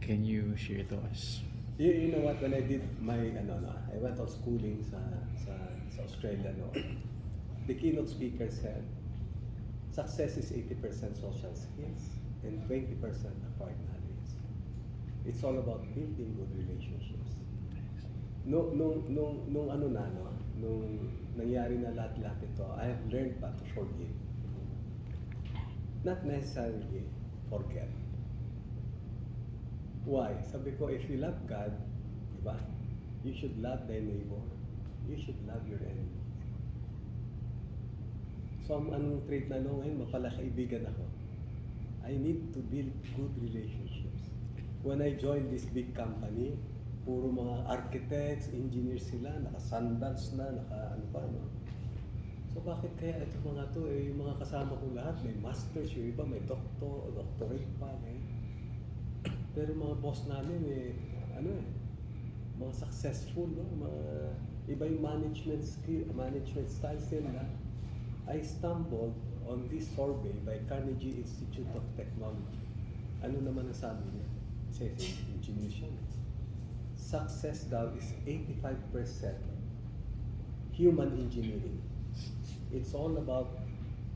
Can you share to us? You know what? When I did my I went on schooling sa Australia. No, the keynote speaker said, success is 80% social skills and 20% acquired knowledge. It's all about building good relationships. Nung ano na, no, nung nangyari na lahat ito, I have learned pa to forgive. Not necessarily forget. Why? Sabi ko, if you love God, di ba? You should love thy neighbor. You should love your enemy. So, anong trait na ngayon? Mapalakaibigan ako. I need to build good relationships. When I joined this big company, puro mga architects, engineers sila, naka-sandals na, naka-ano pa, no? So, bakit kaya ito mga to, yung mga kasama ko lahat, may masters, yung iba may doctorate pa, eh. Pero mga boss namin, mga successful, no? Iba yung management styles nila. I stumbled on this survey by Carnegie Institute of Technology. Ano naman ang sabi niya? Says engineer siya. Success daw is 85% human engineering. It's all about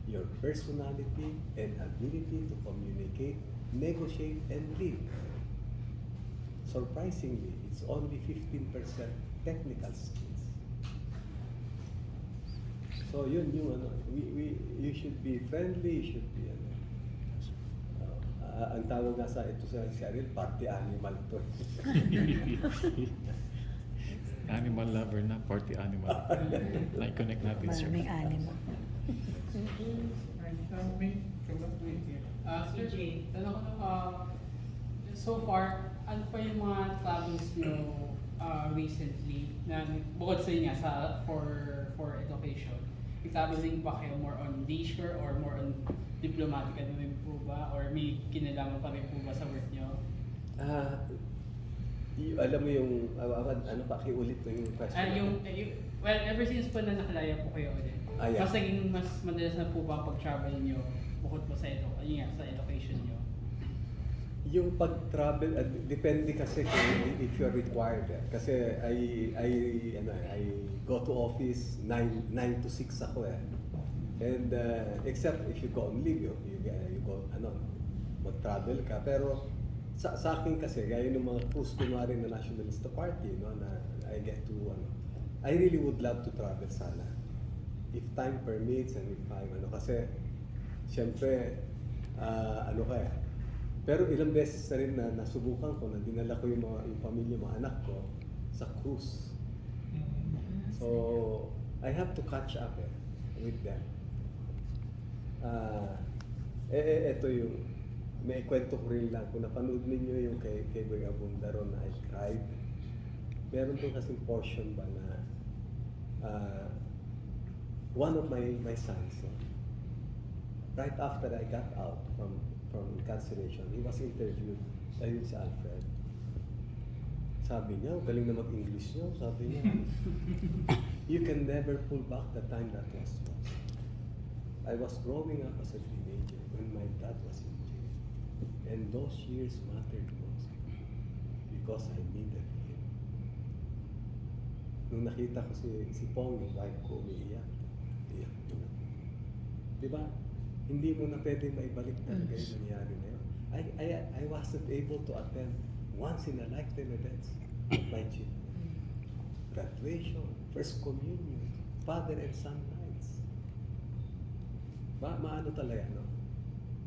your personality and ability to communicate, negotiate, and lead. Surprisingly, it's only 15% technical skills. So yun yung you should be friendly, you should be ang tawag nga sa ito sa Cheryl, party animal to. Animal lover na, party animal. Na-connect natin, sir. Maraming animal. Sir, tanong ko so far, ano pa yung mga travels nyo recently na bukod sa inyo for education? Traveling ba kayo more on leisure or more on diplomatic ano rin po ba? Or may kinalaman pa rin po ba sa work nyo? Alam mo yung, ano pa, kiulit mo yung question. Well, ever since po na nakalaya po kayo ulit, Yeah. mas madalas na po ba ang pag-travel nyo bukod po sa education nyo? Yung pag-travel, depende kasi kung if you're required. Kasi I go to office 9 to 6 ako eh. And except if you go on leave, you go, mag-travel ka. Pero sa akin kasi, gaya ng mga cruise kunwari na Nationalist Party, no, na I get to, I really would love to travel sana. If time permits and if I'm, kasi, siyempre, kaya. Pero ilang beses na rin na nasubukan ko, na dinala ko yung pamilya, mga anak ko, sa cruise. So, I have to catch up with them. Ito yung, may kwento ko rin lang. Kung napanood ninyo yung kay Boy Abundaro na I Cried, meron doon kasing portion ba na one of my sons, right after I got out from incarceration, he was interviewed. Ayun si Alfred. Sabi niya, galing na mag-English niyo. Sabi niya, you can never pull back the time that was lost. I was growing up as a teenager when my dad was in jail. And those years mattered most because I needed him. Nung nakita ko si Pong, yung wife ko, umiiyak. Iyak yun. Diba? Hindi mo na pwede maibalik talaga yung nangyari na yun. I wasn't able to attend once in a lifetime events of my children. Graduation, first communion, father and son nights. Maano talaga, no?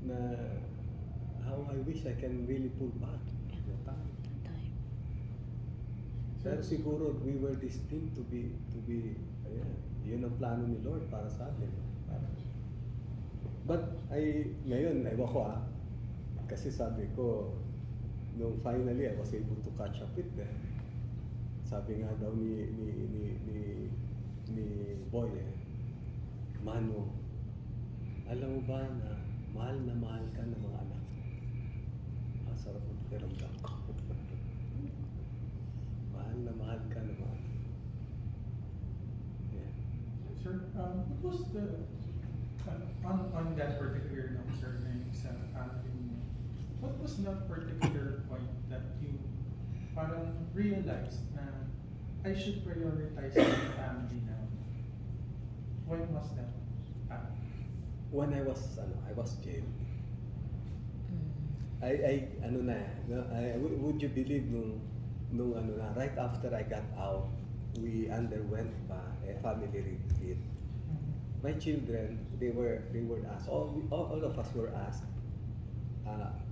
Na how I wish I can really pull back the time. Pero siguro we were destined to be yun ang plano ni Lord para sa atin. But ngayon, ewan ko kasi sabi ko, nung finally I was able to catch up with them, sabi nga daw ni Boy, Mano, alam mo ba na mahal ka ng mga anak mo? Sarap ang pakiramdam ko. mahal ka ng mga anak. Yeah. Sir, what was the on that particular note, sir, what was that particular point that realized na I should prioritize my family now? When was that? When I was jailed. Would you believe nung right after I got out, we underwent a family retreat. My children, they were asked, all of us were asked,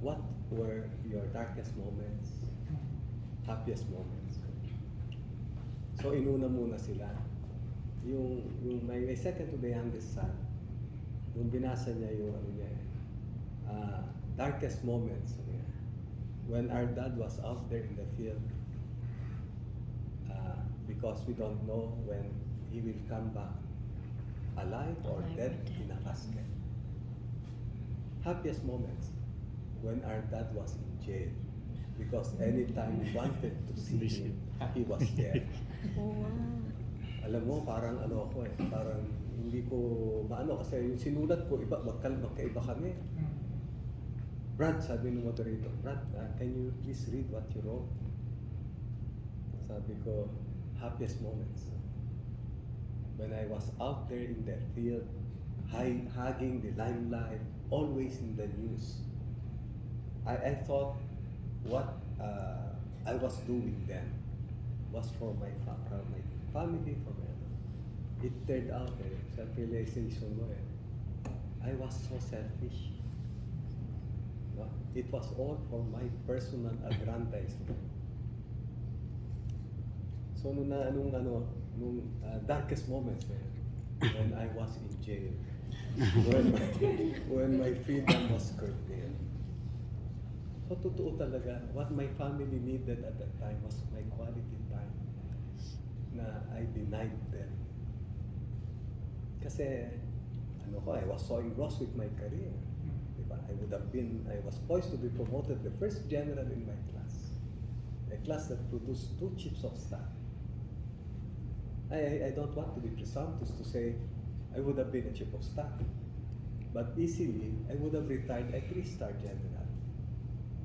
what were your darkest moments, happiest moments? So inuna muna sila. Yung my second to the youngest son, nung binasa niya yung darkest moments, when our dad was out there in the field, because we don't know when he will come back alive or dead in a casket. Happiest moments, when our dad was in jail, because anytime we wanted to see him, he was there. Oh, wow. Alam mo, parang parang hindi ko maano kasi yung sinulat ko, magkaiba kami. Brad, sabi ng moderator, Brad, can you please read what you wrote? Sabi ko, happiest moments. When I was out there in the field, hugging the limelight, always in the news. I thought what I was doing then was for my family, for my It turned out, self-realization mo I was so selfish. No? It was all for my personal aggrandizement. So nung darkest moments when I was in jail, when my freedom was curtailed. So totoo talaga, what my family needed at that time was my quality time na I denied them. Kasi I was so engrossed with my career. Diba? I was poised to be promoted the first general in my class. A class that produced 2 chiefs of staff. I don't want to be presumptuous to say I would have been a chief of staff. But easily, I would have retired a 3-star general.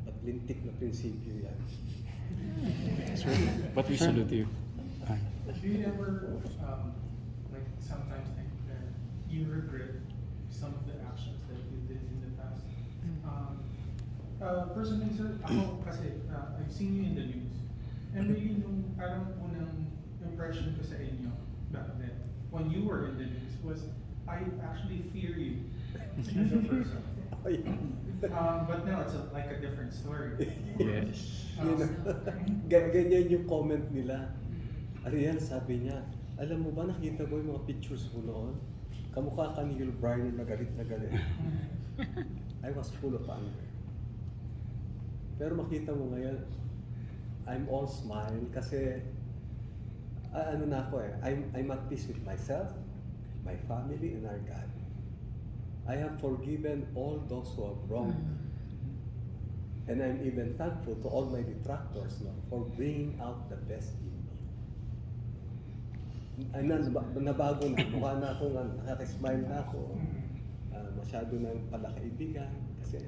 But lintik na prinsipyo yan. So, but we salute you. Do you ever, like sometimes think that you regret some of the actions that you did in the past? Personally, sir, ako kasi, I've seen you in the news. And really, nung parang unang impression ko sa inyo back then, when you were in the news, was I actually fear you as a person. But now it's like a different story. Yes. Ganyan yung comment nila. Ariel, sabi niya, alam mo ba, nakita ko yung mga pictures mo noon? Kamukha ka ni Yul Brynner na galit na galit. I was full of anger. Pero makita mo ngayon, I'm all smile kasi I'm at peace with myself, my family, and our God. I have forgiven all those who have wronged me. And I'm even thankful to all my detractors for bringing out the best in me. Nabago na, mukha na akong nakaka-smile na ako. Masyado nang palakaibigan kasi